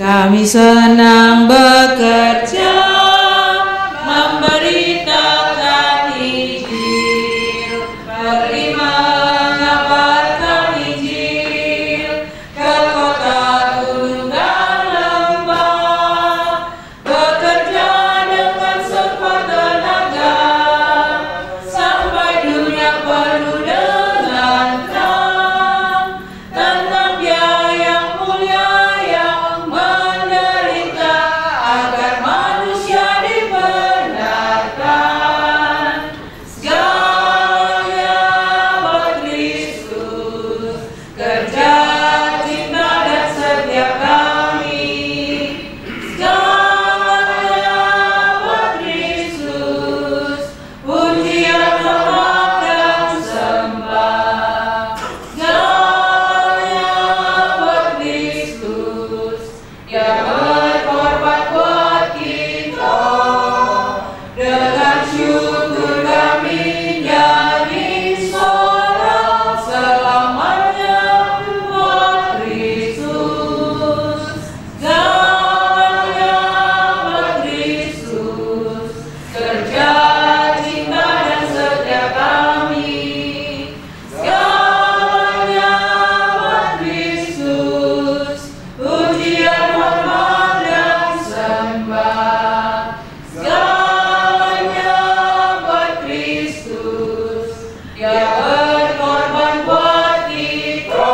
Kami senang bekerja, memberitakan Injil, menerima mengabarkan Injil ke kota, gunung dan lembah, bekerja dengan sekuat tenaga sampai dunia penuh dengan terang tentang Dia yang mulia yang menderita agar manusia dibenarkan. Segalanya buat Kristus, kerja, cinta dan setia kami. Segalanya buat Kristus, pujian, hormat dan sembah. Segalanya buat Kristus, Dia berkorban buat kita. Dengan syukur kami nyanyi sorak selamanya buat Kristus. Segalanya buat Kristus, kerja, cinta dan setia kami. Segalanya buat Kristus, pujian, hormat dan sembah. Segalanya buat Kristus, Dia berkorban buat kita.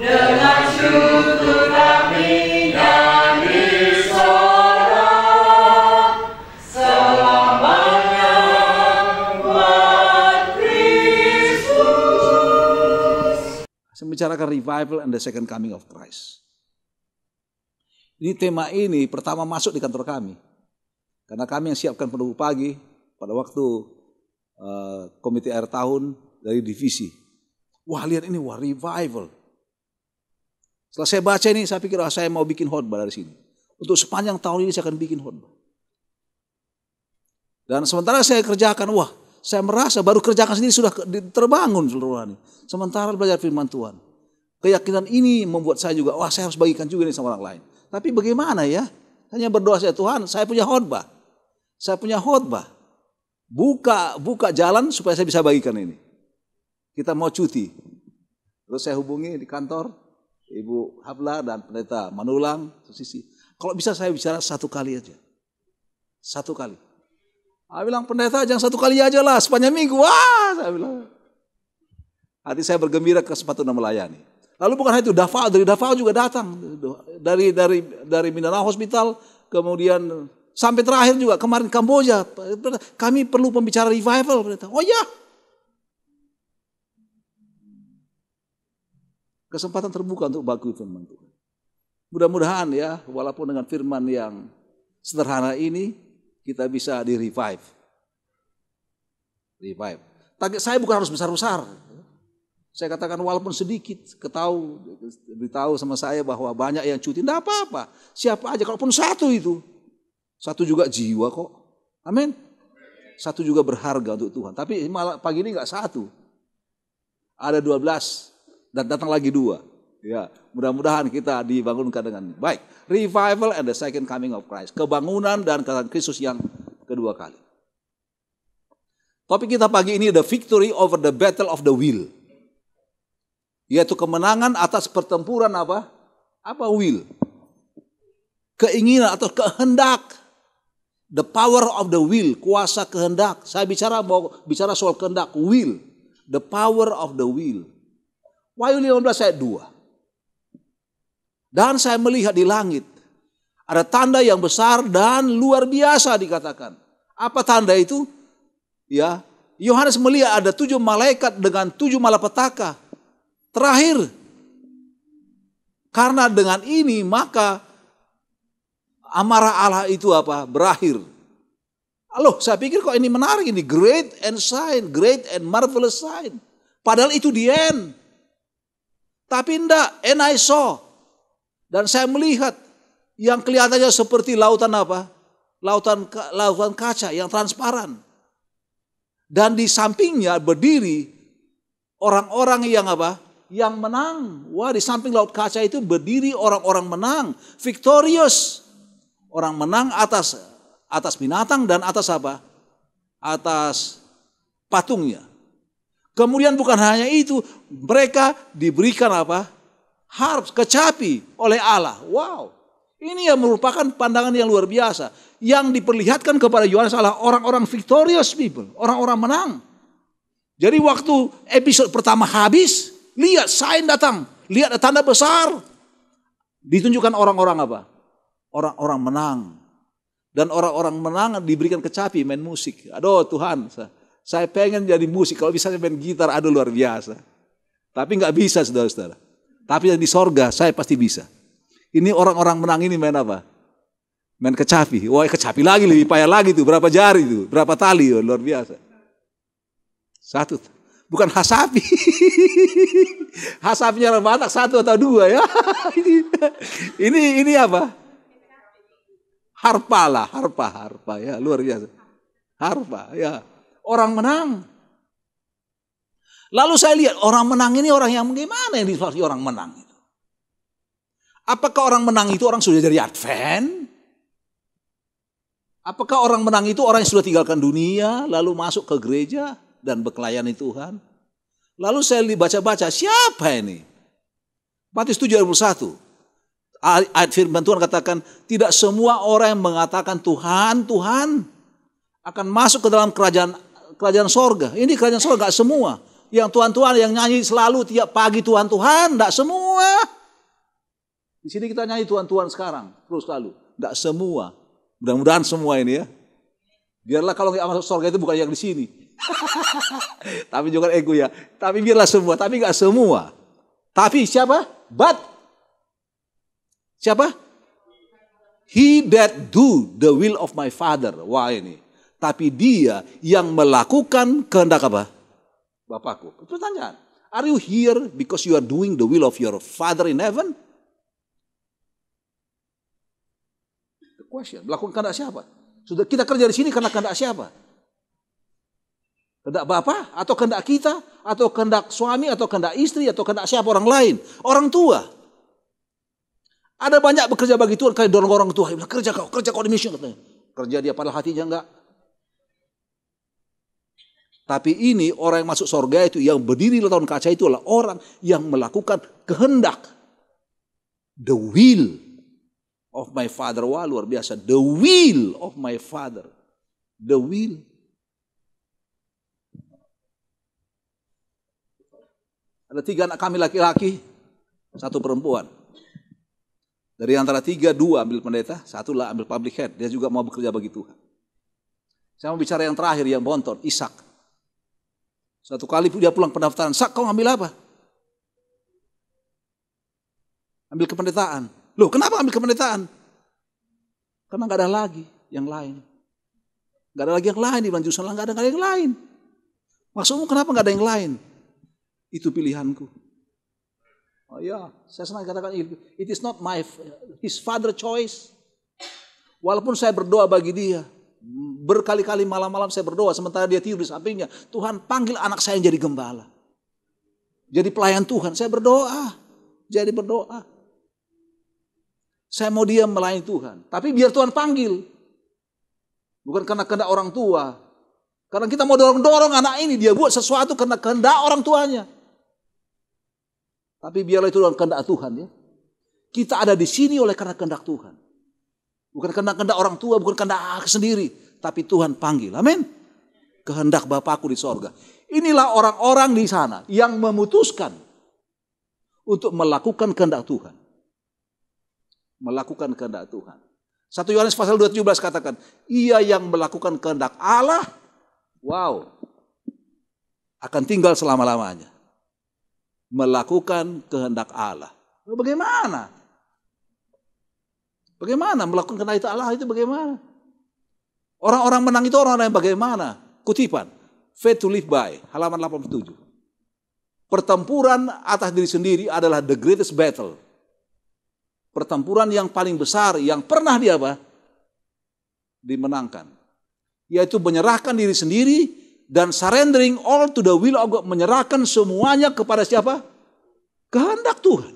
Dengan syukur kami nyanyi sorak selamanya buat Kristus. Saya membicarakan revival and the second coming of Christ. Ini tema ini pertama masuk di kantor kami. Karena kami yang siapkan penduduk pagi pada waktu komite akhir tahun dari divisi. Wah, lihat ini, wah, revival. Setelah saya baca ini, saya pikir saya mau bikin khotbah dari sini. Untuk sepanjang tahun ini saya akan bikin khotbah. Dan sementara saya kerjakan, wah, saya merasa baru kerjakan sendiri sudah terbangun seluruh rohani. Sementara belajar firman Tuhan. Keyakinan ini membuat saya juga, wah, saya harus bagikan juga ini sama orang lain. Tapi bagaimana ya? Hanya berdoa saya, Tuhan, saya punya khotbah. Saya punya khotbah. Buka jalan supaya saya bisa bagikan ini. Kita mau cuti. Terus saya hubungi di kantor Ibu Habla dan Pendeta Manulang sisi. Kalau bisa saya bicara satu kali aja. Satu kali. Saya bilang, pendeta jangan satu kali aja lah, sepanjang minggu. Wah, saya bilang. Hati saya bergembira kesempatan melayani. Lalu bukan hanya itu, dari Davao juga datang. Dari Mindanao Hospital, kemudian sampai terakhir juga kemarin Kamboja. Kami perlu pembicara revival. Oh ya. Kesempatan terbuka untuk bagi firman Tuhan. Mudah-mudahan ya, walaupun dengan firman yang sederhana ini, kita bisa di-revive. Revive. Target saya bukan harus besar-besar. Saya katakan walaupun sedikit, beritahu sama saya bahwa banyak yang cuti, tidak apa-apa. Siapa aja, kalaupun satu itu. Satu juga jiwa kok. Amin. Satu juga berharga untuk Tuhan. Tapi malah pagi ini enggak satu. Ada 12 dan datang lagi 2. Ya, mudah-mudahan kita dibangunkan dengan baik. Revival and the second coming of Christ. Kebangunan dan kedatangan Kristus yang kedua kali. Topik kita pagi ini, the victory over the battle of the will. Yaitu kemenangan atas pertempuran apa? Apa will? Keinginan atau kehendak. The power of the will, kuasa kehendak. Saya bicara soal kehendak, will. The power of the will. Wahyu 15 ayat 2. Dan saya melihat di langit ada tanda yang besar dan luar biasa dikatakan. Apa tanda itu? Ya, Yohanes melihat ada 7 malaikat dengan 7 malapetaka. Terakhir, karena dengan ini maka amarah Allah itu apa? Berakhir. Loh, saya pikir kok ini menarik ini, great and marvelous sign. Padahal itu the end. Tapi enggak, and I saw. Dan saya melihat yang kelihatannya seperti lautan apa? Lautan kaca yang transparan. Dan di sampingnya berdiri orang-orang yang apa? Yang menang. Wah, di samping laut kaca itu berdiri orang-orang menang, victorious. Orang menang atas binatang dan atas apa? Atas patungnya. Kemudian bukan hanya itu, mereka diberikan apa? Harp, kecapi oleh Allah. Wow. Ini yang merupakan pandangan yang luar biasa. Yang diperlihatkan kepada Yohanes adalah orang-orang victorious people. Orang-orang menang. Jadi waktu episode pertama habis, lihat sign datang. Lihat ada tanda besar. Ditunjukkan orang-orang apa? Orang-orang menang. Dan orang-orang menang diberikan kecapi main musik. Aduh Tuhan, saya pengen jadi musik. Kalau bisa main gitar, aduh luar biasa. Tapi nggak bisa saudara-saudara. Tapi yang di sorga saya pasti bisa. Ini orang-orang menang ini main apa? Main kecapi. Wah kecapi lagi lebih payah lagi tuh. Berapa jari tuh? Berapa tali? Oh, luar biasa. Satu. Bukan hasapi. Hasapinya orang Batak satu atau dua ya. Ini apa? Harpa lah. Harpa ya. Luar biasa. Harpa ya. Orang menang. Lalu saya lihat orang menang ini orang yang bagaimana yang dimaksud orang menang itu? Apakah orang menang itu orang sudah dari Advent? Apakah orang menang itu orang yang sudah tinggalkan dunia lalu masuk ke gereja dan berkelayani Tuhan? Lalu saya baca-baca siapa ini? Matius 7 ayat 1. Ayat firman Tuhan katakan tidak semua orang yang mengatakan Tuhan, Tuhan akan masuk ke dalam kerajaan sorga. Ini kerajaan sorga gak semua. Yang Tuhan-Tuhan yang nyanyi selalu tiap pagi Tuhan-Tuhan, enggak semua. Di sini kita nyanyi Tuhan-Tuhan sekarang, terus lalu. Enggak semua. Mudah-mudahan semua ini ya. Biarlah kalau nggak masuk surga itu bukan yang di sini. Tapi juga ego ya. Tapi biarlah semua, tapi enggak semua. Tapi siapa? Siapa? He that do the will of my Father. Wah ini. Tapi dia yang melakukan kehendak apa? Bapakku. Pertanyaan, are you here because you are doing the will of your Father in heaven? The question, melakukan kehendak siapa? Sudah kita kerja di sini karena kehendak siapa? Kehendak Bapa atau kehendak kita atau kehendak suami atau kehendak istri atau kehendak siapa orang lain? Orang tua. Ada banyak bekerja bagi Tuhan kayak dorong orang tua, kerja kau di mission katanya. Kerja dia padahal hatinya enggak. Tapi ini orang yang masuk surga itu yang berdiri di laut kaca itu adalah orang yang melakukan kehendak. The will of my Father. Wah luar biasa. The will of my Father. The will. Ada 3 anak kami laki-laki, 1 perempuan. Dari antara 3, 2 ambil pendeta, 1 lah ambil public head. Dia juga mau bekerja bagi Tuhan. Saya mau bicara yang terakhir, yang bontot, Ishak. Satu kali dia pulang pendaftaran, Sak kau ambil apa? Ambil kependetaan. Loh kenapa ambil kependetaan? Karena gak ada lagi yang lain. Gak ada lagi yang lain di jurusan gak ada yang lain. Maksudmu kenapa gak ada yang lain? Itu pilihanku. Oh ya, saya senang katakan it is not his father choice. Walaupun saya berdoa bagi dia. Berkali-kali malam-malam saya berdoa sementara dia tidur di sampingnya. Tuhan panggil anak saya yang jadi gembala. Jadi pelayan Tuhan. Saya berdoa. Jadi berdoa. Saya mau dia melayani Tuhan. Tapi biar Tuhan panggil. Bukan karena kehendak orang tua. Karena kita mau dorong-dorong anak ini. Dia buat sesuatu karena kehendak orang tuanya. Tapi biarlah itu dalam kehendak Tuhan ya. Kita ada di sini oleh karena kehendak Tuhan. Bukan kehendak orang tua, bukan kehendak aku sendiri. Tapi Tuhan panggil, amin. Kehendak Bapakku di sorga. Inilah orang-orang di sana yang memutuskan untuk melakukan kehendak Tuhan. Melakukan kehendak Tuhan. 1 Yohanes pasal 2:17 katakan, ia yang melakukan kehendak Allah, wow, akan tinggal selama-lamanya. Melakukan kehendak Allah. Bagaimana? Bagaimana melakukan kehendak itu Allah itu bagaimana? Orang-orang menang itu orang-orang yang bagaimana? Kutipan, Faith to Live By, halaman 87. Pertempuran atas diri sendiri adalah the greatest battle. Pertempuran yang paling besar yang pernah dimenangkan. Yaitu menyerahkan diri sendiri dan surrendering all to the will of God. Menyerahkan semuanya kepada siapa? Kehendak Tuhan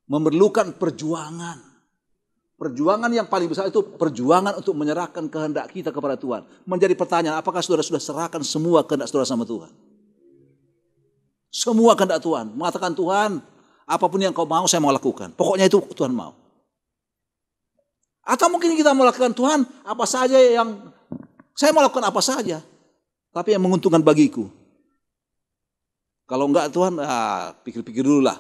memerlukan perjuangan. Perjuangan yang paling besar itu perjuangan untuk menyerahkan kehendak kita kepada Tuhan. Menjadi pertanyaan, apakah saudara sudah serahkan semua kehendak saudara sama Tuhan? Semua kehendak Tuhan. Mengatakan, Tuhan, apapun yang kau mau saya mau lakukan. Pokoknya itu Tuhan mau. Atau mungkin kita mau lakukan, Tuhan, apa saja yang saya mau lakukan apa saja. Tapi yang menguntungkan bagiku. Kalau enggak Tuhan, pikir-pikir dulu lah.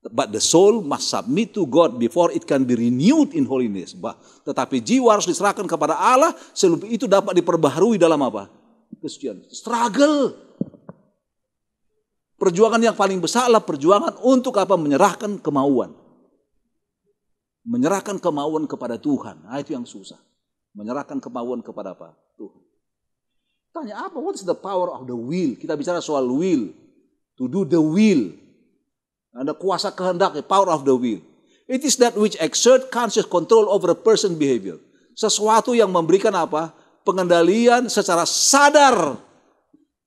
But the soul must submit to God before it can be renewed in holiness. Tetapi jiwa harus diserahkan kepada Allah sebelum itu dapat diperbaharui dalam apa? Kesucian. Struggle. Perjuangan yang paling besar adalah perjuangan untuk apa? Menyerahkan kemauan. Menyerahkan kemauan kepada Tuhan. Nah, itu yang susah. Menyerahkan kemauan kepada apa? Tuhan. Tanya apa? What is the power of the will? Kita bicara soal will. To do the will. Ada kuasa kehendak, power of the will. It is that which exert conscious control over a person's behavior. Sesuatu yang memberikan apa? Pengendalian secara sadar.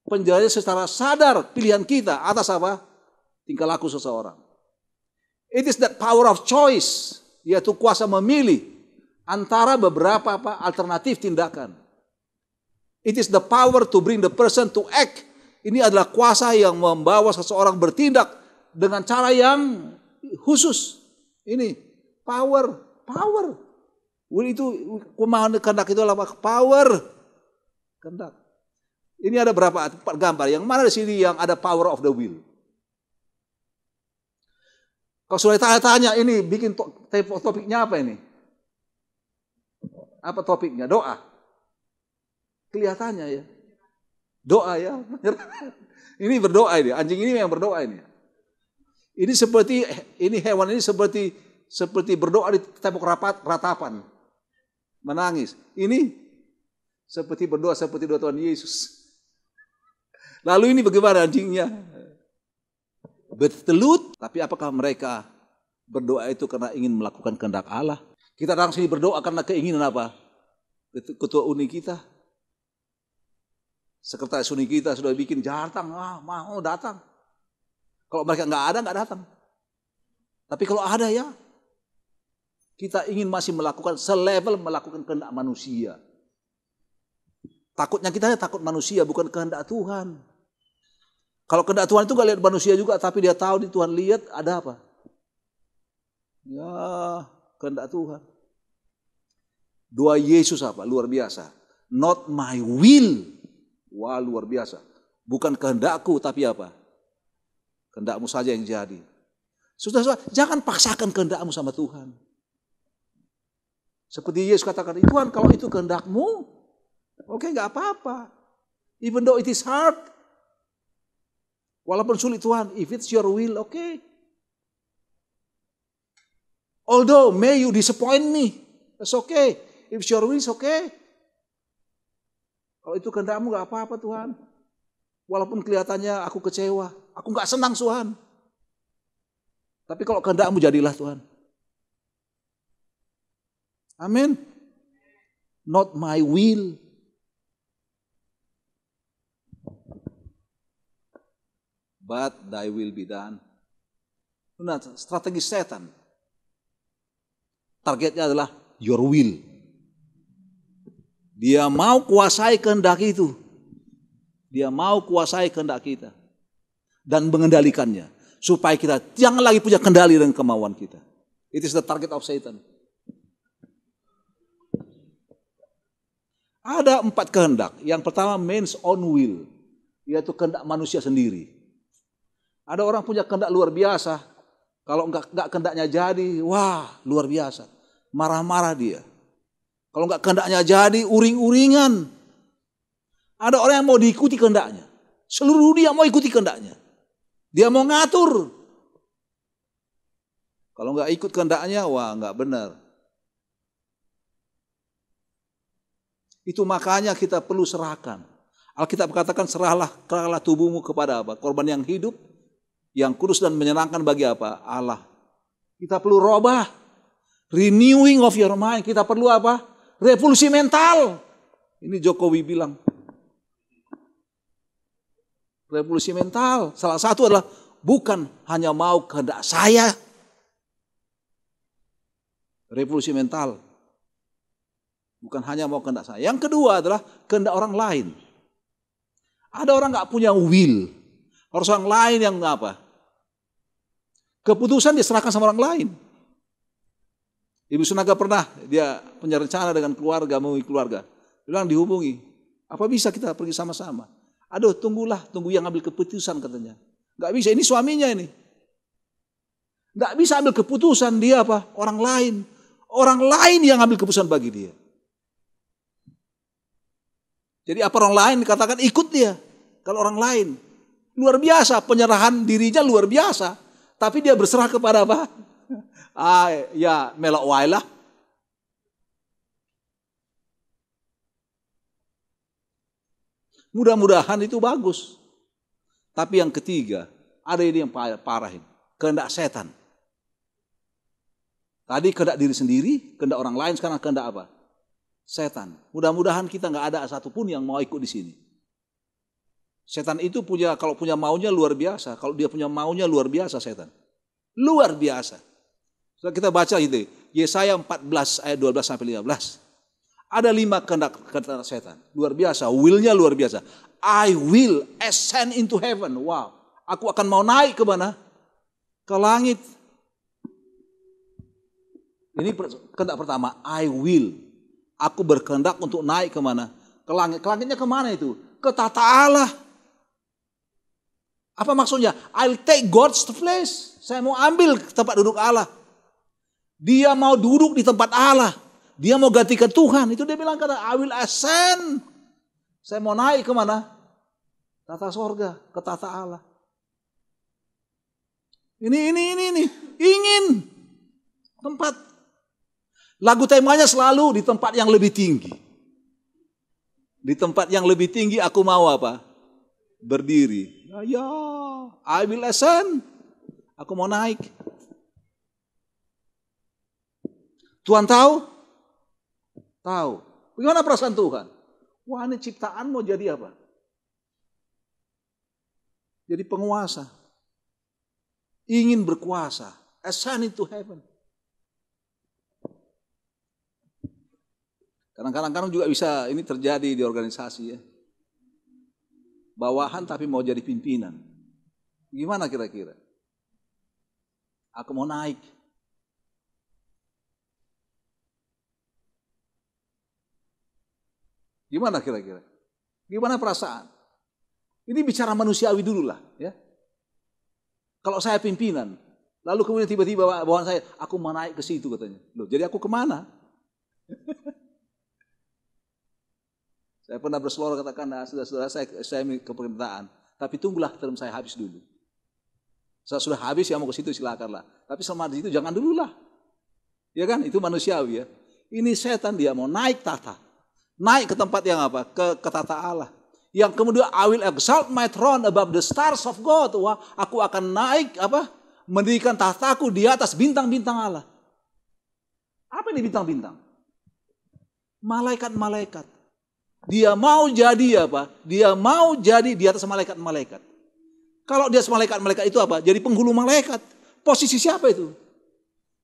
Pengendalian secara sadar pilihan kita atas apa? Tingkah laku seseorang. It is that power of choice, yaitu kuasa memilih antara beberapa apa? Alternatif tindakan. It is the power to bring the person to act. Ini adalah kuasa yang membawa seseorang bertindak dengan cara yang khusus. Ini power. Will itu kehendak itu adalah power. Kehendak. Ini ada berapa 4 gambar. Yang mana di sini yang ada power of the will? Kalau sudah tanya ini bikin topiknya apa ini? Apa topiknya? Doa. Kelihatannya ya. Doa ya. Ini berdoa ini. Anjing ini yang berdoa ini. Ini seperti hewan ini seperti berdoa di tembok ratapan. Menangis. Ini seperti berdoa seperti doa Tuhan Yesus. Lalu ini bagaimana anjingnya? Bertelut, tapi apakah mereka berdoa itu karena ingin melakukan kehendak Allah? Kita datang sini berdoa karena keinginan apa? Ketua uni kita. Sekretaris uni kita sudah bikin datang, mau datang. Kalau mereka nggak ada, nggak datang. Tapi kalau ada ya, kita ingin masih melakukan selevel melakukan kehendak manusia. Takutnya kita takut manusia, bukan kehendak Tuhan. Kalau kehendak Tuhan itu nggak lihat manusia juga, tapi dia tahu di Tuhan lihat ada apa? Ya, kehendak Tuhan. Doa Yesus apa? Luar biasa. Not my will. Wah, luar biasa. Bukan kehendakku, tapi apa? Kehendakmu saja yang jadi. Saudara, jangan paksakan kehendakmu sama Tuhan. Seperti Yesus katakan, Tuhan kalau itu kehendakmu, oke, gak apa-apa. Even though it is hard. Walaupun sulit Tuhan, if it's your will, okay. Although may you disappoint me, that's okay. If it's your will, it's okay. Kalau itu kehendakmu gak apa-apa Tuhan. Walaupun kelihatannya aku kecewa. Aku gak senang Tuhan. Tapi kalau kehendakmu jadilah Tuhan. Amin. Not my will. But thy will be done. Nah, strategi setan. Targetnya adalah your will. Dia mau kuasai kehendak itu. Dia mau kuasai kehendak kita. Dan mengendalikannya. Supaya kita jangan lagi punya kendali dengan kemauan kita. It is the target of Satan. Ada 4 kehendak. Yang pertama man's own will. Yaitu kehendak manusia sendiri. Ada orang punya kehendak luar biasa. Kalau enggak kehendaknya jadi, wah luar biasa. Marah-marah dia. Kalau enggak kehendaknya jadi, uring-uringan. Ada orang yang mau diikuti kehendaknya. Seluruh dunia mau ikuti kehendaknya. Dia mau ngatur. Kalau enggak ikut kehendaknya, wah enggak benar. Itu makanya kita perlu serahkan. Alkitab katakan serahlah tubuhmu kepada apa? Korban yang hidup, yang kudus dan menyenangkan bagi apa? Allah. Kita perlu robah. Renewing of your mind. Kita perlu apa? Revolusi mental. Ini Jokowi bilang. Revolusi mental. Salah satu adalah bukan hanya mau kehendak saya. Revolusi mental. Bukan hanya mau kehendak saya. Yang kedua adalah kehendak orang lain. Ada orang nggak punya will. Harus orang lain yang apa? Keputusan diserahkan sama orang lain. Ibu Sunaga pernah, dia punya rencana dengan keluarga, mau keluarga. Dia bilang dihubungi. Apa bisa kita pergi sama-sama? Aduh, tunggu yang ambil keputusan katanya. Nggak bisa, ini suaminya ini. Nggak bisa ambil keputusan, dia apa? Orang lain. Orang lain yang ambil keputusan bagi dia. Jadi apa orang lain katakan ikut dia. Kalau orang lain. Luar biasa, penyerahan dirinya luar biasa. Tapi dia berserah kepada apa? Ya melok wae lah. Mudah-mudahan itu bagus. Tapi yang ketiga, ada ini yang parahin. Kehendak setan. Tadi kehendak diri sendiri, kehendak orang lain, sekarang kehendak apa? Setan. Mudah-mudahan kita nggak ada satupun yang mau ikut di sini. Setan itu kalau punya maunya luar biasa. Kalau dia punya maunya luar biasa setan. Luar biasa. So, kita baca itu, Yesaya 14 ayat 12 sampai 15. Ada 5 kehendak setan. Luar biasa, will-nya luar biasa. I will ascend into heaven. Wow, aku akan mau naik ke mana? Ke langit. Ini kehendak pertama, I will. Aku berkehendak untuk naik ke mana? Ke langit. Ke langitnya kemana itu? Ke tata Allah. Apa maksudnya? I'll take God's place. Saya mau ambil tempat duduk Allah. Dia mau duduk di tempat Allah. Dia mau gantikan Tuhan. Itu dia bilang kata, I will ascend. Saya mau naik ke mana? Tata sorga, ke tata Allah. Ini. Ingin tempat. Lagu temanya selalu di tempat yang lebih tinggi. Di tempat yang lebih tinggi aku mau apa? Berdiri. Ya, I will ascend. Aku mau naik. Tuhan tahu? Tahu. Bagaimana perasaan Tuhan? Wah, ini ciptaan mau jadi apa? Jadi penguasa. Ingin berkuasa. Ascend into heaven. Kadang-kadang juga bisa ini terjadi di organisasi ya. Bawahan tapi mau jadi pimpinan. Gimana kira-kira? Aku mau naik. Gimana kira-kira? Gimana perasaan? Ini bicara manusiawi dulu lah ya. Kalau saya pimpinan, lalu kemudian tiba-tiba bawahan saya, aku mau naik ke situ katanya. Loh, jadi aku kemana? Saya pernah berseloroh katakan, nah, saudara saya ke pemerintahan. Tapi tunggulah term saya habis dulu. Saya sudah habis ya mau ke situ silakanlah. Tapi selama di situ jangan dulu lah. Ya kan, itu manusiawi ya. Ini setan dia mau naik tata. Naik ke tempat yang apa? Ke tata Allah. Yang kemudian I will exalt my throne above the stars of God. Wah, aku akan naik apa? Mendirikan tahtaku di atas bintang-bintang Allah. Apa ini bintang-bintang? Malaikat-malaikat. Dia mau jadi apa? Dia mau jadi di atas malaikat-malaikat. Kalau di atas malaikat-malaikat itu apa? Jadi penghulu malaikat. Posisi siapa itu?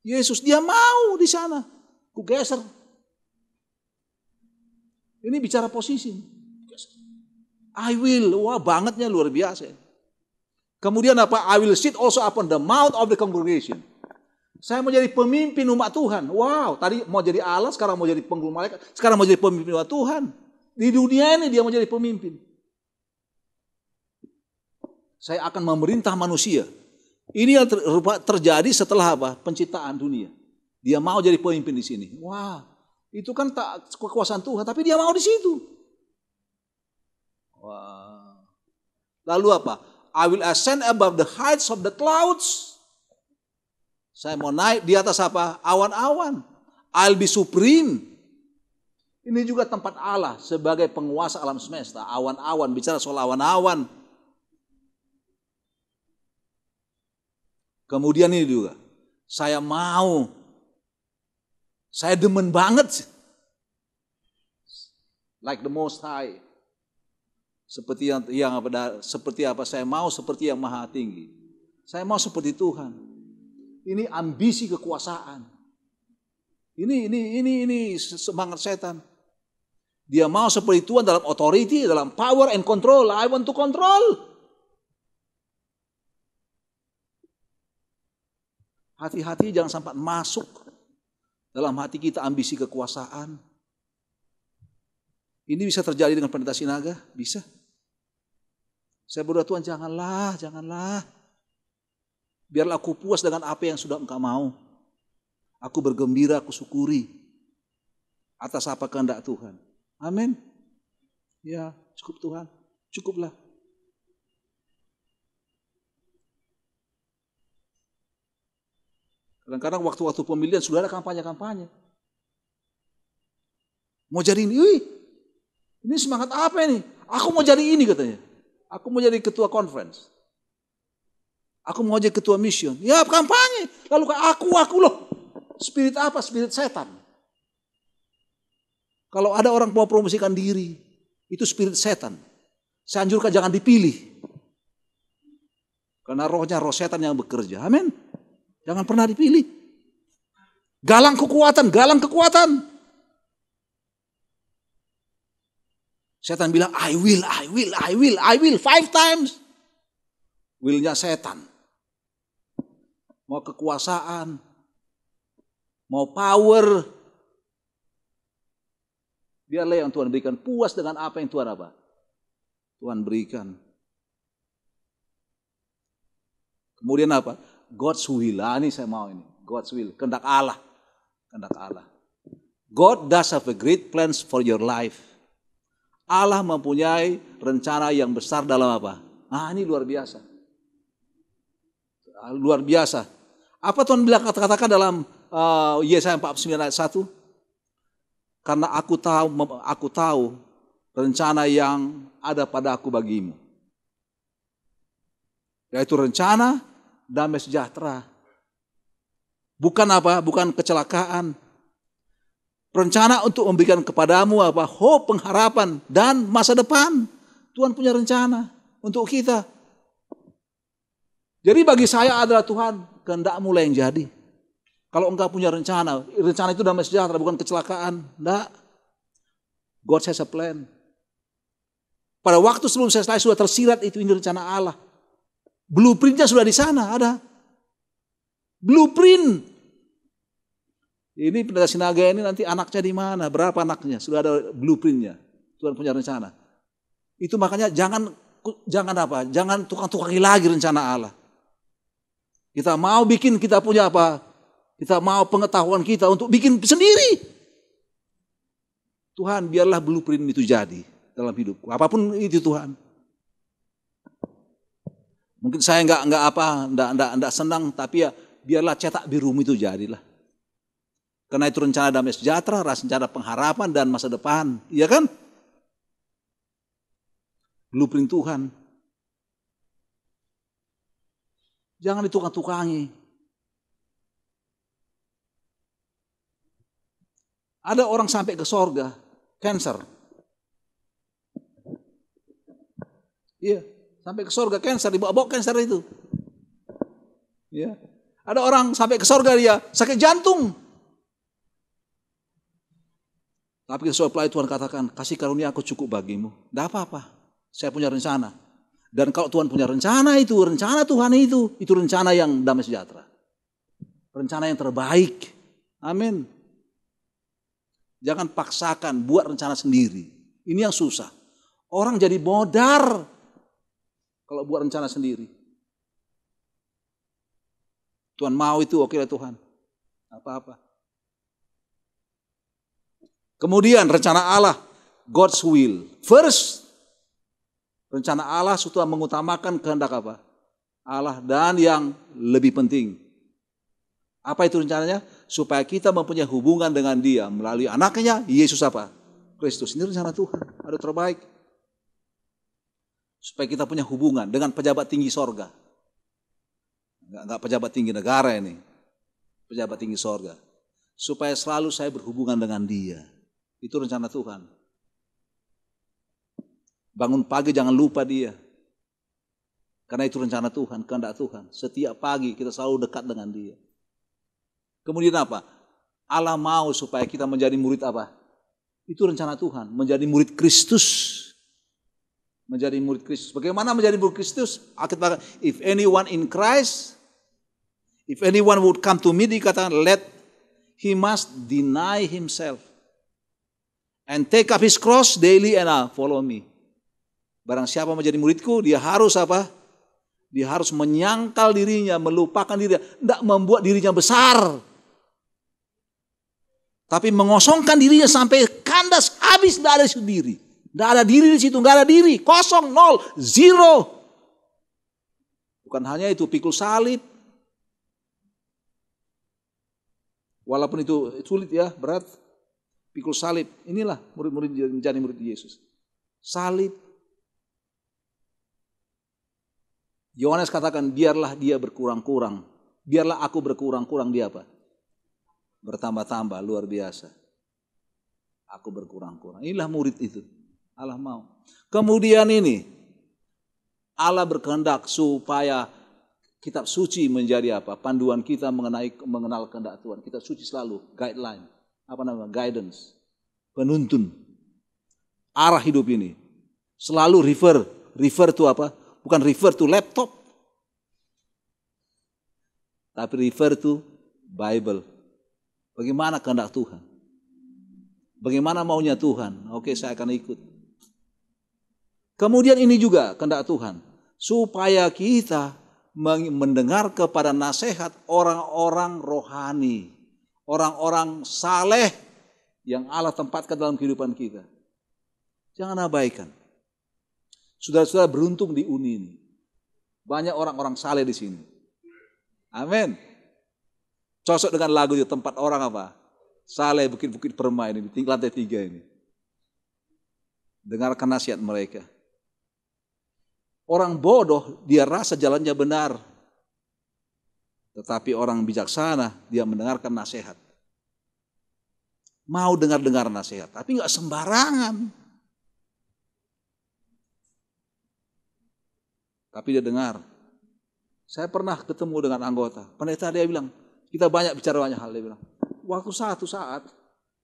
Yesus. Dia mau di sana. Ku geser. Ini bicara posisi. I will. Wah, bangetnya luar biasa. Kemudian apa? I will sit also upon the mouth of the congregation. Saya mau jadi pemimpin umat Tuhan. Wow, tadi mau jadi Allah, sekarang mau jadi penghulu malaikat, sekarang mau jadi pemimpin umat Tuhan. Di dunia ini dia mau jadi pemimpin. Saya akan memerintah manusia. Ini yang terjadi setelah apa? Penciptaan dunia. Dia mau jadi pemimpin di sini. Wah, itu kan tak kekuasaan Tuhan, tapi dia mau di situ. Wah. Lalu apa? I will ascend above the heights of the clouds. Saya mau naik di atas apa? Awan-awan. I'll be supreme. Ini juga tempat Allah sebagai penguasa alam semesta. Awan-awan, bicara soal awan-awan. Kemudian ini juga. Saya demen banget. Like the Most High. seperti apa saya mau seperti yang maha tinggi. Saya mau seperti Tuhan. Ini ambisi kekuasaan. Ini semangat setan. Dia mau seperti Tuhan dalam authority, dalam power and control. I want to control. Hati-hati jangan sampai masuk dalam hati kita ambisi kekuasaan. Ini bisa terjadi dengan pendeta Sinaga? Bisa. Saya berdoa, Tuhan janganlah. Biarlah aku puas dengan apa yang sudah Engkau mau. Aku bergembira, aku syukuri atas apa kehendak Tuhan. Amin. Ya, cukup Tuhan. Cukuplah. Kadang-kadang waktu-waktu pemilihan sudah ada kampanye-kampanye. Mau jadi ini semangat apa ini? Aku mau jadi ini katanya. Aku mau jadi ketua conference. Aku mau jadi ketua mission. Ya kampanye. Lalu aku loh. Spirit apa? Spirit setan. Kalau ada orang mau promosikan diri, itu spirit setan. Saya anjurkan jangan dipilih. Karena roh setan yang bekerja. Amin. Jangan pernah dipilih. Galang kekuatan. Setan bilang, I will. 5 times. Willnya setan. Mau kekuasaan. Mau power. Biarlah yang Tuhan berikan. Puas dengan apa yang Tuhan berikan. Kemudian apa? God's will. Ini saya mau ini. God's will. Kehendak Allah. God does have a great plans for your life. Allah mempunyai rencana yang besar dalam apa? Ini luar biasa. Luar biasa. Apa Tuhan bilang katakan dalam Yesaya 49 ayat 1? Karena aku tahu rencana yang ada pada aku bagimu. Yaitu rencana damai sejahtera. Bukan apa? Bukan kecelakaan. Rencana untuk memberikan kepadamu apa? Hope, pengharapan, dan masa depan. Tuhan punya rencana untuk kita. Jadi bagi saya adalah Tuhan, kehendak-Mu lah yang jadi. Kalau engkau punya rencana itu damai sejahtera, bukan kecelakaan. Enggak. God has a plan. Pada waktu sebelum saya sudah tersirat itu ini rencana Allah. Blueprintnya sudah di sana, ada. Blueprint. Ini pendeta Sinaga ini nanti anaknya di mana? Berapa anaknya? Sudah ada blueprintnya. Tuhan punya rencana. Itu makanya jangan tukang-tukangi lagi rencana Allah. Kita mau bikin, kita punya apa? Kita mau pengetahuan kita untuk bikin sendiri. Tuhan, biarlah blueprint itu jadi dalam hidupku. Apapun itu Tuhan. Mungkin saya enggak senang, tapi ya biarlah cetak birumu itu jadilah. Karena itu rencana damai sejahtera, rencana pengharapan dan masa depan. Iya kan? Blueprint Tuhan. Jangan ditukang-tukangi. Ada orang sampai ke sorga, cancer. Iya, sampai ke sorga cancer, dibawa cancer itu. Iya. Ada orang sampai ke sorga dia sakit jantung. Tapi sesuai Tuhan katakan, kasih karunia aku cukup bagimu. Tidak apa-apa, saya punya rencana. Dan kalau Tuhan punya rencana Tuhan itu rencana yang damai sejahtera. Rencana yang terbaik. Amin. Jangan paksakan, buat rencana sendiri. Ini yang susah. Orang jadi modar kalau buat rencana sendiri. Tuhan mau itu, oke lah Tuhan. Apa-apa. Kemudian rencana Allah, God's will. First, rencana Allah sudah mengutamakan kehendak apa? Allah dan yang lebih penting. Apa itu rencananya? Supaya kita mempunyai hubungan dengan Dia melalui anaknya, Yesus apa? Kristus. Ini rencana Tuhan, ada terbaik. Supaya kita punya hubungan dengan pejabat tinggi sorga. Enggak pejabat tinggi negara ini. Pejabat tinggi sorga. Supaya selalu saya berhubungan dengan Dia. Itu rencana Tuhan. Bangun pagi jangan lupa dia. Karena itu rencana Tuhan, kehendak Tuhan. Setiap pagi kita selalu dekat dengan dia. Kemudian apa? Allah mau supaya kita menjadi murid apa? Itu rencana Tuhan, menjadi murid Kristus. Menjadi murid Kristus. Bagaimana menjadi murid Kristus? Alkitab, if anyone in Christ, if anyone would come to me, dikatakan, he must deny himself and take up his cross daily and follow me. Barang siapa menjadi muridku, dia harus apa? Dia harus menyangkal dirinya, melupakan dirinya, tidak membuat dirinya besar. Tapi mengosongkan dirinya sampai kandas, habis, tidak ada diri. Tidak ada diri di situ, tidak ada diri. Kosong, nol, zero. Bukan hanya itu, pikul salib. Walaupun itu sulit ya, berat. Pikul salib, inilah murid-murid menjadi murid Yesus. Salib. Yohanes katakan, biarlah dia berkurang-kurang. Biarlah aku berkurang-kurang, dia apa? Bertambah-tambah, luar biasa. Aku berkurang-kurang. Inilah murid itu. Allah mau. Kemudian ini, Allah berkehendak supaya kitab suci menjadi apa? Panduan kita mengenal kehendak Tuhan. Kitab suci selalu, guideline. Apa namanya? Guidance. Penuntun. Arah hidup ini. Selalu refer to apa? Bukan refer to laptop, tapi refer to Bible. Bagaimana kehendak Tuhan? Bagaimana maunya Tuhan? Oke, saya akan ikut. Kemudian ini juga kehendak Tuhan, supaya kita mendengar kepada nasihat orang-orang rohani, orang-orang saleh yang Allah tempatkan dalam kehidupan kita. Jangan abaikan. Saudara-saudara beruntung di Uni ini. Banyak orang-orang saleh di sini. Amin. Cocok dengan lagu itu, tempat orang apa? Saleh, bukit-bukit permai ini, di lantai 3 ini. Dengarkan nasihat mereka. Orang bodoh, dia rasa jalannya benar. Tetapi orang bijaksana, dia mendengarkan nasihat. Mau dengar-dengar nasihat, tapi enggak sembarangan. Tapi dia dengar. Saya pernah ketemu dengan anggota. Pendeta dia bilang, kita banyak bicara banyak hal. Dia bilang, waktu satu saat,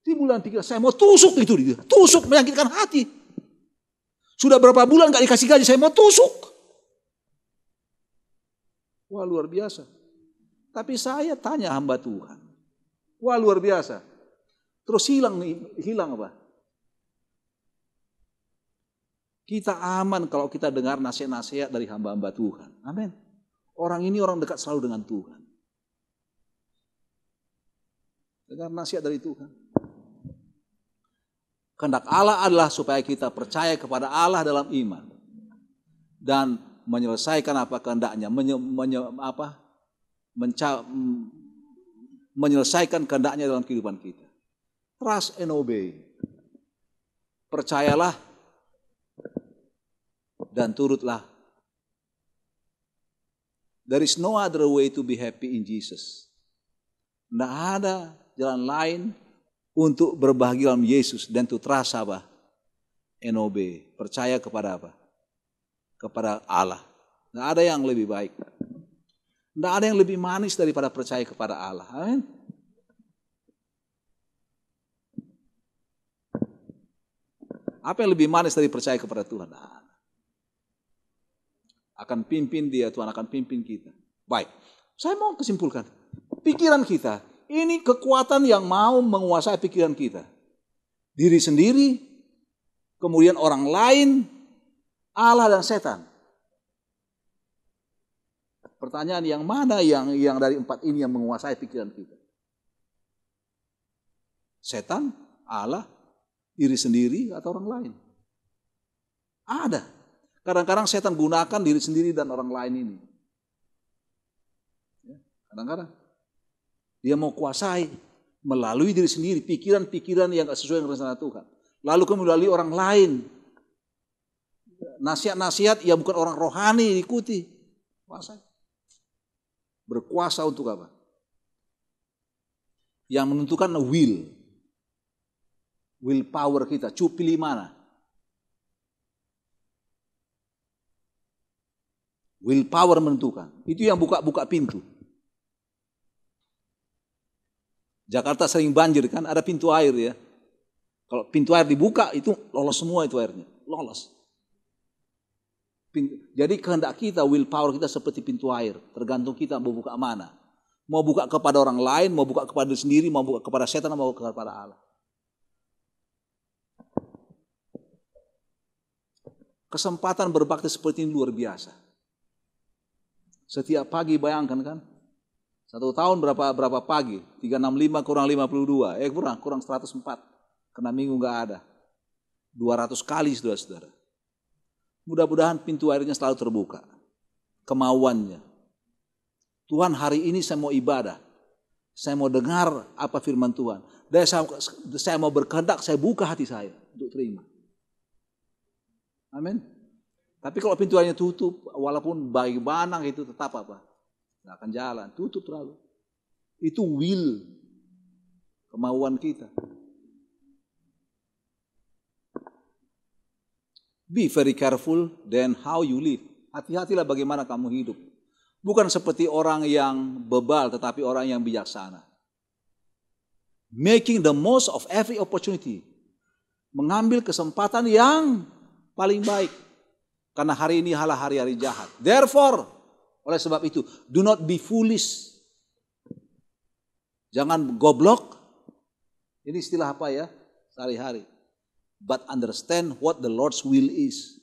di bulan 3, saya mau tusuk itu dia. Tusuk, menyakitkan hati. Sudah berapa bulan gak dikasih gaji, saya mau tusuk. Wah, luar biasa. Tapi saya tanya hamba Tuhan. Wah, luar biasa. Terus hilang apa? Kita aman kalau kita dengar nasihat-nasihat dari hamba-hamba Tuhan. Amin. Orang ini orang dekat selalu dengan Tuhan. Dengar nasihat dari Tuhan. Kehendak Allah adalah supaya kita percaya kepada Allah dalam iman. Dan menyelesaikan apa kehendaknya. Menyelesaikan kehendaknya dalam kehidupan kita. Trust and obey. Percayalah dan turutlah. There is no other way to be happy in Jesus. Tidak ada jalan lain untuk berbahagia dalam Yesus dan to trust apa? And obey. Percaya kepada apa? Kepada Allah. Tidak ada yang lebih baik. Tidak ada yang lebih manis daripada percaya kepada Allah. Amin. Apa yang lebih manis dari percaya kepada Tuhan? Akan pimpin dia, Tuhan akan pimpin kita. Baik, saya mau kesimpulkan. Pikiran kita, ini kekuatan yang mau menguasai pikiran kita. Diri sendiri, kemudian orang lain, Allah dan setan. Pertanyaan yang mana yang dari 4 ini yang menguasai pikiran kita? Setan, Allah, diri sendiri atau orang lain? Ada. Kadang-kadang setan gunakan diri sendiri dan orang lain ini. Kadang-kadang dia mau kuasai melalui diri sendiri, pikiran-pikiran yang gak sesuai dengan rencana Tuhan. Lalu kemudian melalui orang lain. Nasihat-nasihat ya bukan orang rohani diikuti. Kuasai. Berkuasa untuk apa? Yang menentukan will power kita. Pilih mana? Willpower menentukan. Itu yang buka-buka pintu. Jakarta sering banjir kan, ada pintu air ya. Kalau pintu air dibuka itu lolos semua itu airnya, lolos. Jadi kehendak kita, willpower kita seperti pintu air, tergantung kita mau buka mana. Mau buka kepada orang lain, mau buka kepada diri sendiri, mau buka kepada setan, mau buka kepada Allah. Kesempatan berbakti seperti ini luar biasa. Setiap pagi bayangkan kan, 1 tahun berapa pagi? 365 kurang 52, kurang 104. Kena minggu nggak ada. 200 kali saudara-saudara. Mudah-mudahan pintu airnya selalu terbuka. Kemauannya. Tuhan, hari ini saya mau ibadah. Saya mau dengar apa firman Tuhan. Dan saya mau berkehendak, saya buka hati saya untuk terima. Amin. Tapi kalau pintu airnya tutup, walaupun baik banang itu tetap apa? Nggak akan jalan, tutup terlalu. Itu will, kemauan kita. Be very careful then how you live. Hati-hatilah bagaimana kamu hidup. Bukan seperti orang yang bebal, tetapi orang yang bijaksana. Making the most of every opportunity. Mengambil kesempatan yang paling baik. Karena hari ini adalah hari-hari jahat. Therefore, oleh sebab itu, do not be foolish. Jangan goblok. Ini istilah apa ya? Sehari-hari. But understand what the Lord's will is.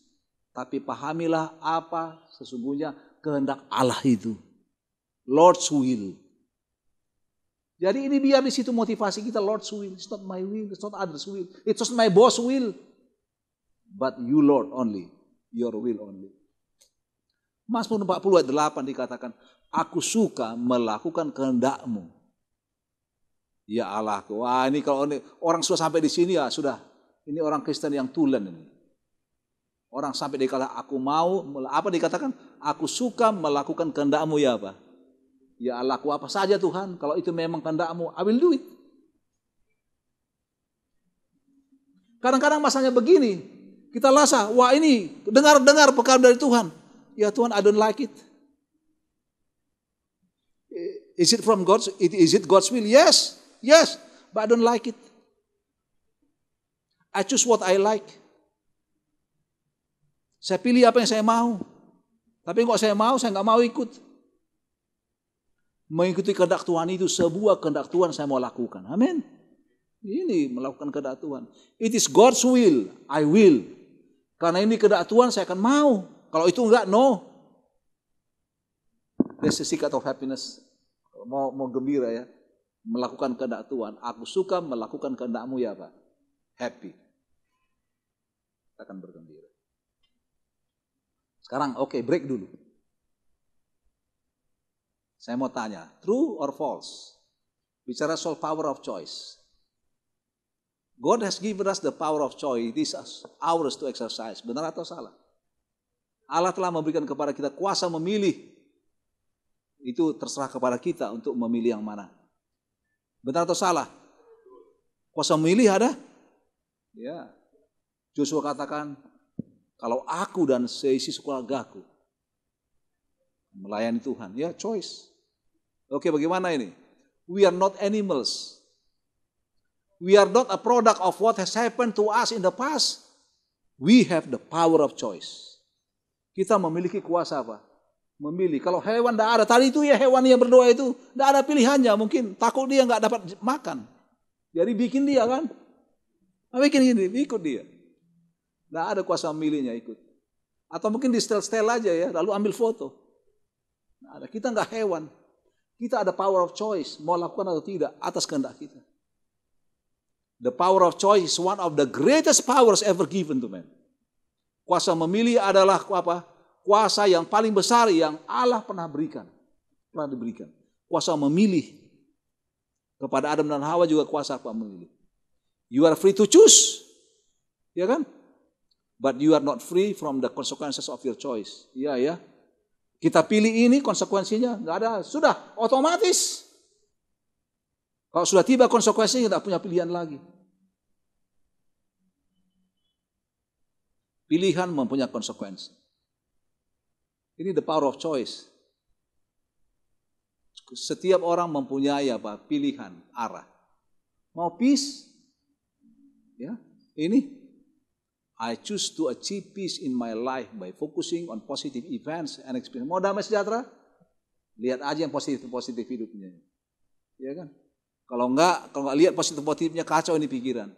Tapi pahamilah apa sesungguhnya kehendak Allah itu. Lord's will. Jadi ini biar di situ motivasi kita, Lord's will. It's not my will, it's not others' will. It's not my boss' will. But you Lord only. Your will only. Mazmur 40 ayat 8 dikatakan, aku suka melakukan kehendak-Mu. Ya Allahku. Wah, ini kalau orang sudah sampai di sini ya sudah. Ini orang Kristen yang tulen ini. Orang sampai dikatakan aku mau, apa dikatakan? Aku suka melakukan kehendak-Mu ya apa? Ya Allahku, apa saja Tuhan, kalau itu memang kehendak-Mu, I will do it. Kadang-kadang masanya begini. Kita rasa, wah ini dengar perkataan dari Tuhan. Ya Tuhan, I don't like it. Is it from God's? Is it God's will? Yes, but I don't like it. I choose what I like. Saya pilih apa yang saya mau. Tapi kalau saya mau, saya nggak mau ikut. Mengikuti kehendak Tuhan itu sebuah kehendak Tuhan saya mau lakukan. Amin. Ini melakukan kehendak Tuhan. It is God's will, I will. Karena ini kehendak Tuhan saya akan mau. Kalau itu enggak, no. That's the secret of happiness. Mau gembira ya. Melakukan kehendak Tuhan. Aku suka melakukan kehendak-Mu ya Pak. Happy. Kita akan bergembira. Sekarang break dulu. Saya mau tanya, true or false? Bicara soal power of choice. God has given us the power of choice. It is ours to exercise. Benar atau salah? Allah telah memberikan kepada kita kuasa memilih. Itu terserah kepada kita untuk memilih yang mana. Benar atau salah? Kuasa memilih ada? Ya. Joshua katakan, kalau aku dan seisi keluargaku melayani Tuhan, ya choice. Oke, bagaimana ini? We are not animals. We are not a product of what has happened to us in the past. We have the power of choice. Kita memiliki kuasa apa? Memilih. Kalau hewan tidak ada, tadi itu ya hewan yang berdoa itu tidak ada pilihannya. Mungkin takut dia nggak dapat makan. Jadi bikin dia kan? Bikin ini, ikut dia. Tidak ada kuasa memilihnya ikut. Atau mungkin di setel-setel aja ya, lalu ambil foto. Nah, ada. Kita nggak hewan. Kita ada power of choice, mau lakukan atau tidak atas kehendak kita. The power of choice is one of the greatest powers ever given to man. Kuasa memilih adalah apa? Kuasa yang paling besar yang Allah pernah berikan. Pernah diberikan. Kuasa memilih. Kepada Adam dan Hawa juga kuasa apa memilih. You are free to choose. Ya kan? But you are not free from the consequences of your choice. Iya ya. Kita pilih ini konsekuensinya nggak ada. Sudah otomatis. Kalau sudah tiba konsekuensinya tidak punya pilihan lagi. Pilihan mempunyai konsekuensi. Ini the power of choice. Setiap orang mempunyai pilihan, arah. Mau peace? Ya, ini. I choose to achieve peace in my life by focusing on positive events and experience. Mau damai sejahtera? Lihat aja yang positif hidupnya. Ya kan? Kalau enggak lihat positifnya, kacau ini pikiran.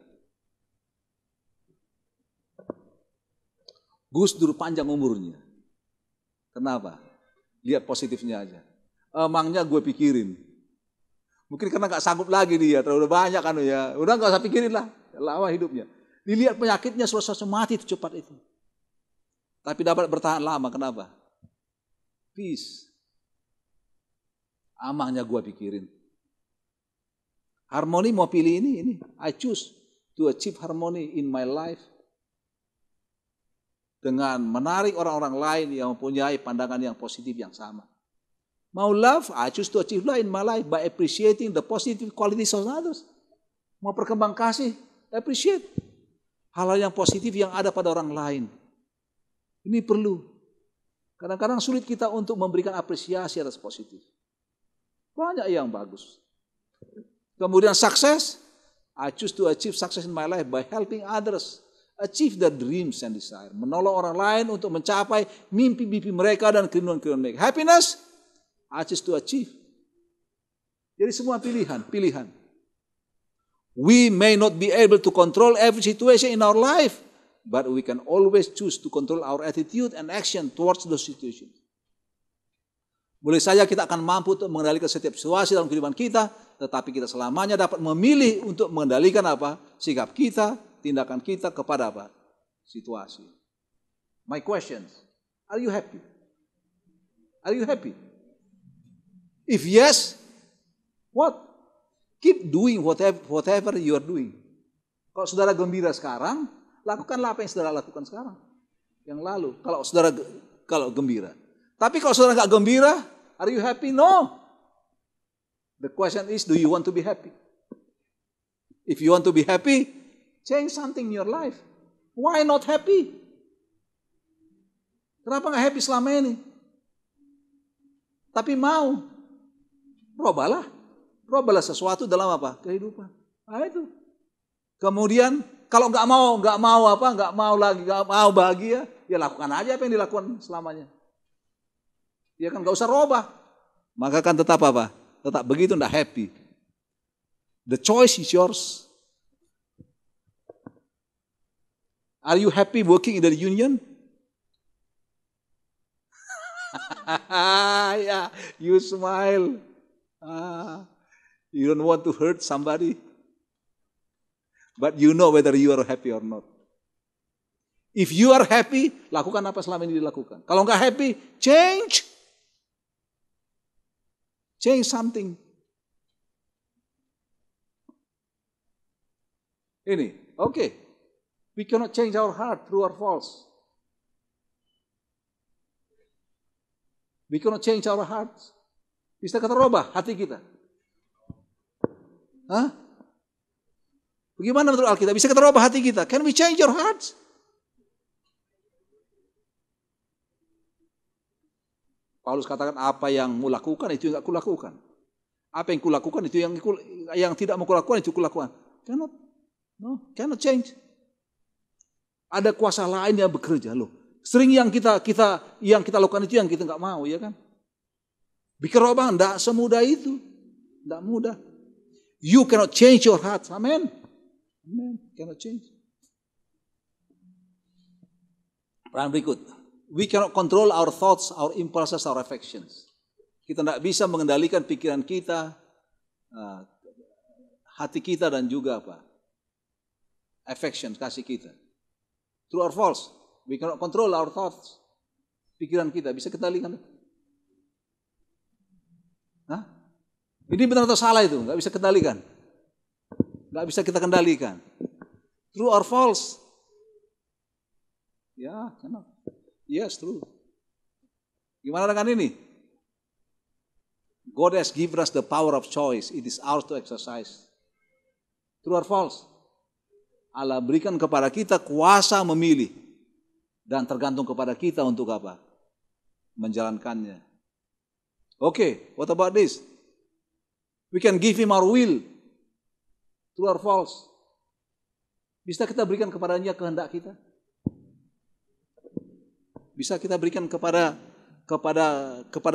Gus Dur panjang umurnya. Kenapa? Lihat positifnya aja. Emangnya gue pikirin. Mungkin karena gak sanggup lagi dia, terlalu banyak kan ya. Udah gak usah pikirin lah, lama hidupnya. Dilihat penyakitnya selesai mati cepat itu. Tapi dapat bertahan lama, kenapa? Peace. Amangnya gue pikirin. Harmoni mau pilih ini. I choose to achieve harmony in my life. Dengan menarik orang-orang lain yang mempunyai pandangan yang positif yang sama. Mau love, I choose to achieve love in my life by appreciating the positive qualities of others. Mau perkembang kasih, appreciate hal-hal yang positif yang ada pada orang lain. Ini perlu. Kadang-kadang sulit kita untuk memberikan apresiasi atas positif. Banyak yang bagus. Kemudian sukses, I choose to achieve success in my life by helping others achieve their dreams and desire. Menolong orang lain untuk mencapai mimpi-mimpi mereka dan keinginan-keinginan mereka. Happiness, I choose to achieve. Jadi semua pilihan. We may not be able to control every situation in our life, but we can always choose to control our attitude and action towards those situations. Boleh saja kita akan mampu untuk mengendalikan setiap situasi dalam kehidupan kita, tetapi kita selamanya dapat memilih untuk mengendalikan sikap kita, tindakan kita kepada situasi. My questions, are you happy? Are you happy? If yes, what? Keep doing whatever you are doing. Kalau saudara gembira sekarang, lakukanlah apa yang saudara lakukan sekarang. Yang lalu, kalau gembira. Tapi kalau saudara nggak gembira, are you happy? No. The question is, do you want to be happy? If you want to be happy, change something in your life. Why not happy? Kenapa nggak happy selama ini? Tapi mau. Robalah sesuatu dalam kehidupan. Nah itu. Kemudian kalau nggak mau bahagia, ya lakukan aja apa yang dilakukan selamanya. Ya kan nggak usah robah. Maka kan tetap Tetap begitu nggak happy. The choice is yours. Are you happy working in the union? Yeah, you smile. You don't want to hurt somebody, but you know whether you are happy or not. If you are happy, lakukan apa selama ini dilakukan. Kalau nggak happy, change something. Ini, okay. We cannot change our heart, true or false. We cannot change our hearts. Bisa kita rubah hati kita. Hah? Bagaimana menurut Alkitab? Bisa kita rubah hati kita? Can we change your hearts? Paulus katakan apa yang mau lakukan itu yang aku lakukan. Apa yang kulakukan itu yang tidak mau kulakukan itu kulakukan. Cannot change. Ada kuasa lain yang bekerja loh. Sering yang kita lakukan itu yang kita nggak mau, ya kan? Bikin rubah enggak semudah itu. Enggak mudah. You cannot change your heart. Amen. Cannot change. Perang berikut. We cannot control our thoughts, our impulses, our affections. Kita enggak bisa mengendalikan pikiran kita, hati kita dan juga affection, kasih kita. True or false? We cannot control our thoughts. Pikiran kita bisa kendalikan. Ini benar atau salah itu? Nggak bisa kendalikan. Nggak bisa kita kendalikan. True or false? Ya, kenapa? Yes, true. Gimana dengan ini? God has given us the power of choice. It is ours to exercise. True or false? Allah berikan kepada kita kuasa memilih. Dan tergantung kepada kita untuk apa? menjalankannya. Okay, what about this? We can give him our will. True or false? Bisa kita berikan kepadanya kehendak kita? Bisa kita berikan kepada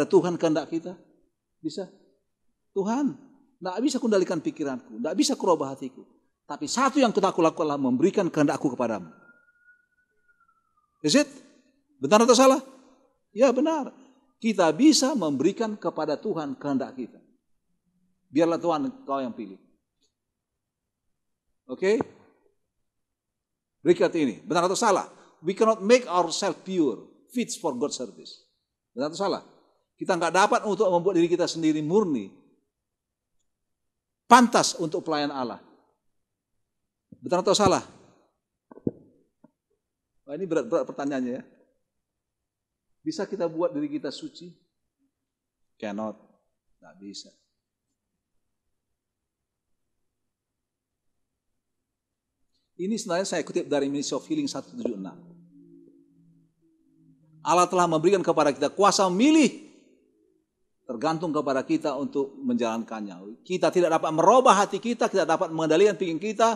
Tuhan kehendak kita? Bisa? Tuhan, tidak bisa kendalikan pikiranku, tidak bisa kurubah hatiku. Tapi satu yang aku lakukan adalah memberikan kehendakku kepadamu. Is it? Benar atau salah? Ya benar. Kita bisa memberikan kepada Tuhan kehendak kita. Biarlah Tuhan kau yang pilih. Oke? Berikut ini, benar atau salah? We cannot make ourselves pure, fit for God's service. Benar atau salah? Kita nggak dapat untuk membuat diri kita sendiri murni, pantas untuk pelayan Allah. Benar atau salah? Nah, ini berat pertanyaannya ya. Bisa kita buat diri kita suci? Cannot. Nggak bisa. Ini sebenarnya saya kutip dari Ministry of Healing 176. Allah telah memberikan kepada kita kuasa memilih. Tergantung kepada kita untuk menjalankannya. Kita tidak dapat merubah hati kita, tidak dapat mengendalikan pikiran kita,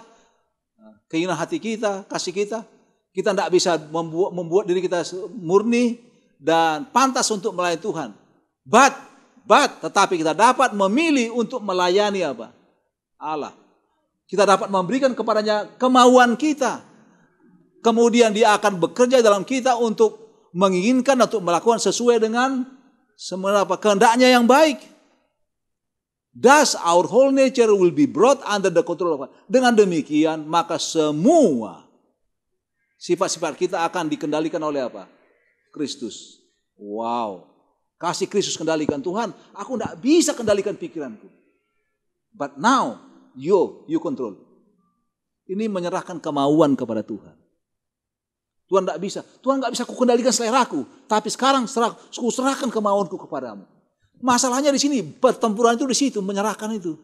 keinginan hati kita, kasih kita. Kita tidak bisa membuat diri kita murni dan pantas untuk melayani Tuhan. Tetapi kita dapat memilih untuk melayani apa? Allah. Kita dapat memberikan kepadanya kemauan kita. Kemudian dia akan bekerja dalam kita untuk menginginkan, untuk melakukan sesuai dengan kehendaknya yang baik. Thus our whole nature will be brought under the control of God. Dengan demikian maka semua sifat-sifat kita akan dikendalikan oleh apa? Kristus. Wow. Kasih Kristus kendalikan. Tuhan, aku tidak bisa kendalikan pikiranku. But now you control. Ini menyerahkan kemauan kepada Tuhan. Tuhan tidak bisa. Tuhan nggak bisa kukendalikan seleraku. Tapi sekarang serahkan kemauanku kepadamu. Masalahnya di sini, pertempuran itu di situ, menyerahkan itu.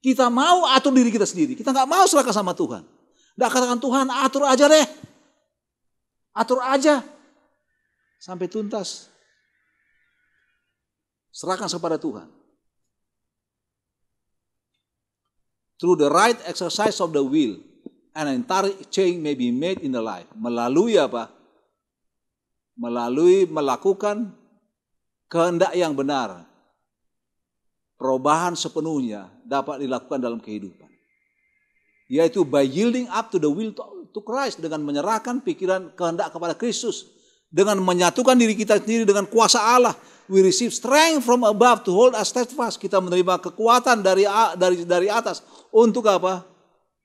Kita mau atur diri kita sendiri. Kita nggak mau serahkan sama Tuhan. Nggak katakan Tuhan atur aja deh. Atur aja. Sampai tuntas. Serahkan kepada Tuhan. Through the right exercise of the will, an entire change may be made in the life. Melalui apa? Melalui melakukan kehendak yang benar. Perubahan sepenuhnya dapat dilakukan dalam kehidupan. Yaitu by yielding up to the will to Christ. Dengan menyerahkan pikiran kehendak kepada Kristus. Dengan menyatukan diri kita sendiri dengan kuasa Allah. We receive strength from above to hold us steadfast. Kita menerima kekuatan dari atas. Untuk apa?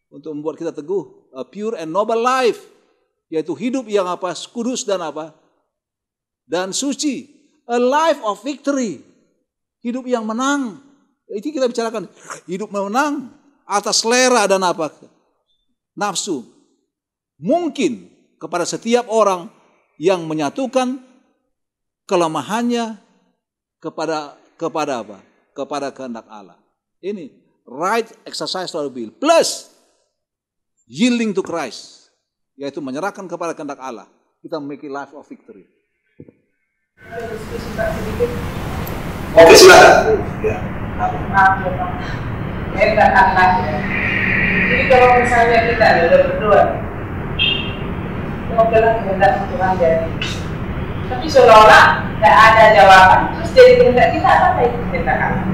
Untuk membuat kita teguh. A pure and noble life. Yaitu hidup yang apa? Kudus dan apa? Dan suci. A life of victory. Hidup yang menang. Itu kita bicarakan. Hidup menang. Atas selera dan apa? Nafsu. Mungkin kepada setiap orang yang menyatukan kelemahannya kepada apa? Kepada kehendak Allah. Ini right exercise of the will plus yielding to Christ, yaitu menyerahkan kepada kehendak Allah. Kita memiliki life of victory. Oke, silakan. Ya. Maaf ya Pak. Kehendak Allah. Jadi kalau misalnya kita udah berdua, mau bilang kehendak Tuhan jadi. Tapi seolah-olah nggak ada jawaban, terus jadi kehendak kita apa itu kehendak Allah?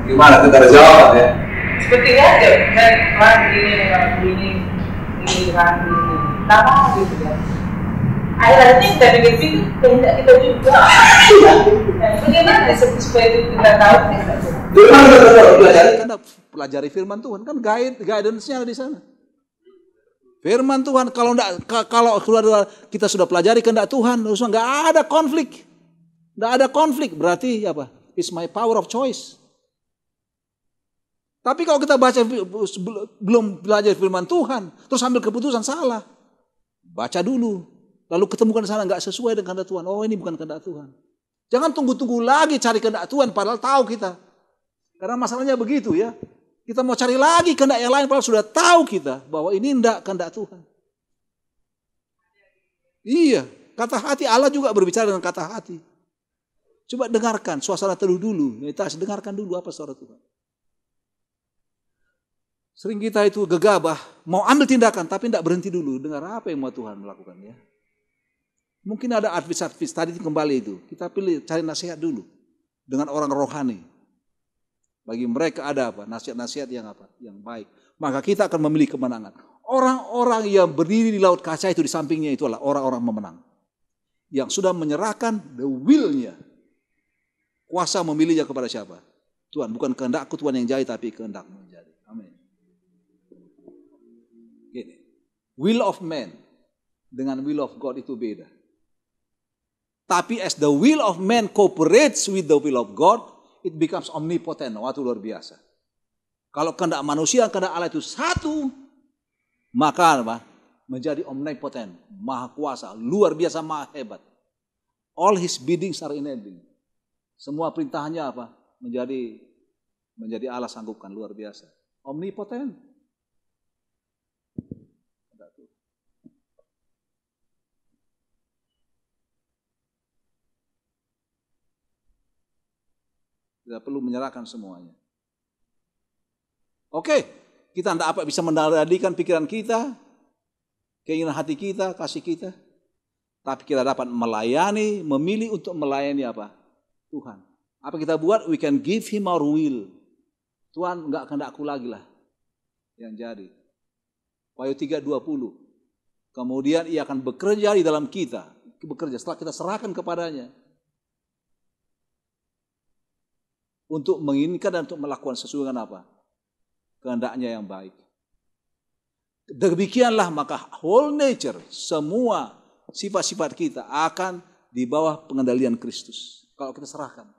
Gimana kita ada jawaban ya? Seperti aja, Tuhan ini, Tuhan ini, lama gitu ya. Akhirnya kita pikir kehendak kita juga. Bagaimana supaya itu kita tahu? Bagaimana kita tahu pelajari? Karena pelajari firman Tuhan kan guidance-nya di sana. Firman Tuhan kalau kita sudah pelajari kehendak Tuhan, nggak ada konflik. Nggak ada konflik, berarti apa? It's my power of choice. Tapi kalau kita baca belum belajar firman Tuhan, terus ambil keputusan salah. Baca dulu, lalu ketemukan di sana nggak sesuai dengan kehendak Tuhan. Oh, ini bukan kehendak Tuhan. Jangan tunggu-tunggu lagi cari kehendak Tuhan, padahal tahu kita. Karena masalahnya begitu ya. Kita mau cari lagi kehendak yang lain, padahal sudah tahu kita bahwa ini tidak kehendak Tuhan. Iya, kata hati Allah juga berbicara dengan kata hati. Coba dengarkan suasana teduh dulu. Kita dengarkan dulu apa suara Tuhan. Sering kita itu gegabah, mau ambil tindakan tapi tidak berhenti dulu. Dengar apa yang mau Tuhan melakukan ya. Mungkin ada advis-advis, tadi kembali itu. Kita pilih cari nasihat dulu. Dengan orang rohani. Bagi mereka ada apa? Nasihat-nasihat yang apa? Yang baik. Maka kita akan memilih kemenangan. Orang-orang yang berdiri di laut kaca itu di sampingnya itu adalah orang-orang memenang. Yang sudah menyerahkan the will-nya. Kuasa memilihnya kepada siapa? Tuhan, bukan kehendakku Tuhan yang jadi, tapi kehendakmu yang jadi. Amin. Gini. Will of man dengan will of God itu beda. Tapi as the will of man cooperates with the will of God, it becomes omnipotent. Waktu luar biasa. Kalau kehendak manusia, kehendak Allah itu satu, maka apa? Menjadi omnipotent, maha kuasa, luar biasa, maha hebat. All his biddings are enabling. Semua perintahnya apa? Menjadi Allah sanggupkan, luar biasa. Omnipotent. Tidak perlu menyerahkan semuanya. Oke, kita tidak apa bisa mengendalikan pikiran kita, keinginan hati kita, kasih kita. Tapi kita dapat melayani, memilih untuk melayani apa? Tuhan. Apa kita buat? We can give him our will. Tuhan enggak kehendakku lagi lah yang jadi. Wahyu 3:20. Kemudian ia akan bekerja di dalam kita. Bekerja setelah kita serahkan kepadanya. Untuk menginginkan dan untuk melakukan sesuatu dengan apa? Kehendaknya yang baik. Demikianlah maka whole nature, semua sifat-sifat kita akan di bawah pengendalian Kristus. Kalau kita serahkan.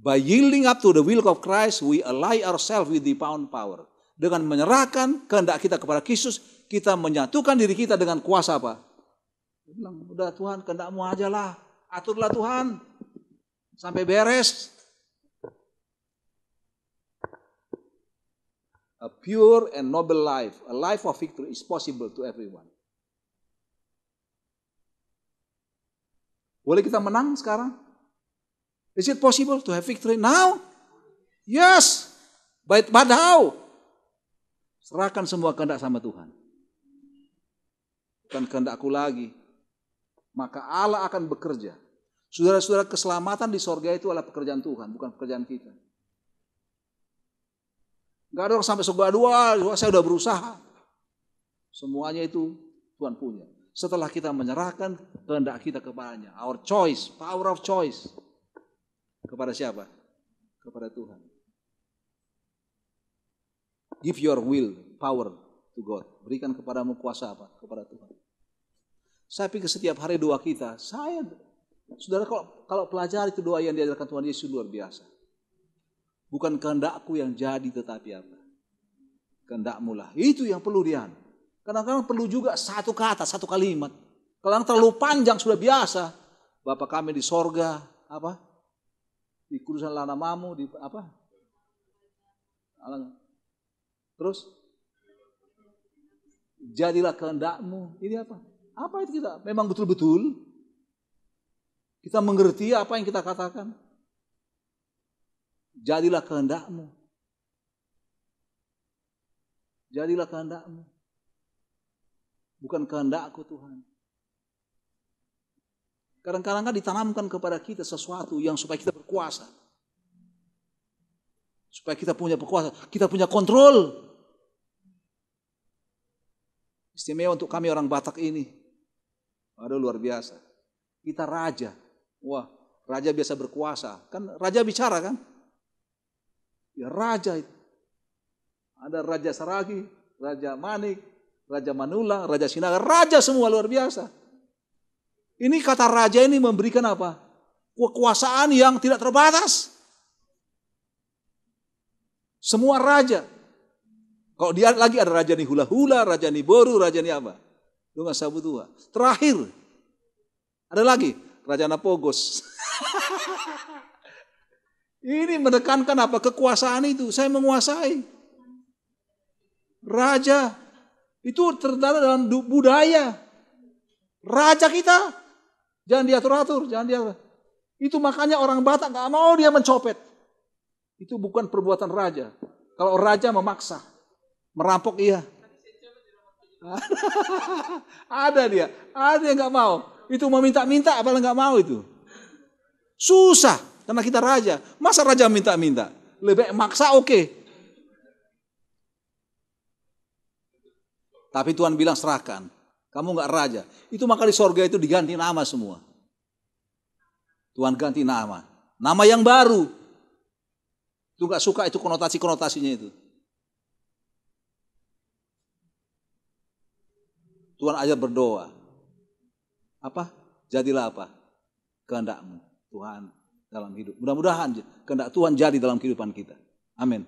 By yielding up to the will of Christ, we ally ourselves with divine power. Dengan menyerahkan kehendak kita kepada Kristus, kita menyatukan diri kita dengan kuasa apa? Dia bilang, udah Tuhan, kehendakmu aja lah. Aturlah Tuhan. Sampai beres. A pure and noble life, a life of victory is possible to everyone. Boleh kita menang sekarang? Is it possible to have victory now? Yes. But how? Serahkan semua kehendak sama Tuhan. Bukan kehendakku lagi. Maka Allah akan bekerja. Saudara-saudara, keselamatan di sorga itu adalah pekerjaan Tuhan, bukan pekerjaan kita. Gak ada orang sampai surga dua, saya udah berusaha. Semuanya itu Tuhan punya. Setelah kita menyerahkan kehendak kita kepadanya. Our choice, power of choice. Kepada siapa? Kepada Tuhan. Give your will, power to God. Berikan kepadamu kuasa apa? Kepada Tuhan. Saya pikir setiap hari doa kita, saudara kalau pelajari itu doa yang diajarkan Tuhan Yesus luar biasa. Bukan kehendakku yang jadi tetapi apa? Kehendakmu lah. Itu yang perlu dia. Kadang-kadang perlu juga satu kata, satu kalimat. Kalau terlalu panjang sudah biasa. Bapa kami di sorga, apa? Dikuduskanlah namamu, di apa? Terus jadilah kehendakmu. Ini apa? Apa itu kita? Memang betul-betul kita mengerti apa yang kita katakan. Jadilah kehendakmu. Jadilah kehendakmu. Bukan kehendakku Tuhan. Kadang-kadang kan ditanamkan kepada kita sesuatu yang supaya kita berkuasa. Supaya kita punya berkuasa. Kita punya kontrol. Istimewa untuk kami orang Batak ini. Aduh luar biasa. Kita raja. Wah, raja biasa berkuasa. Kan raja bicara kan? Ya raja itu. Ada Raja Saragi, Raja Manik, Raja Manulang, Raja Sinaga. Raja semua luar biasa. Ini kata raja ini memberikan apa? Kekuasaan yang tidak terbatas. Semua raja. Kalau dia lagi ada Raja ni hula-hula, Raja ni boru, Raja ni apa? Dengan sabu tua. Terakhir. Ada lagi. Raja Napogos. Ini menekankan apa? Kekuasaan itu. Saya menguasai. Raja. Itu terdapat dalam budaya. Raja kita jangan diatur-atur, jangan diatur. Itu makanya orang Batak gak mau dia mencopet. Itu bukan perbuatan raja. Kalau raja memaksa, merampok iya. Ada yang gak mau. Itu meminta-minta, apalagi gak mau itu. Susah, karena kita raja. Masa raja minta-minta? Lebih maksa oke. Tapi Tuhan bilang serahkan. Kamu gak raja. Itu maka di sorga itu diganti nama semua. Tuhan ganti nama. Nama yang baru. Itu gak suka itu konotasi-konotasinya itu. Tuhan aja berdoa. Apa? Jadilah apa? Kehendakmu. Tuhan dalam hidup. Mudah-mudahan kehendak Tuhan jadi dalam kehidupan kita. Amin.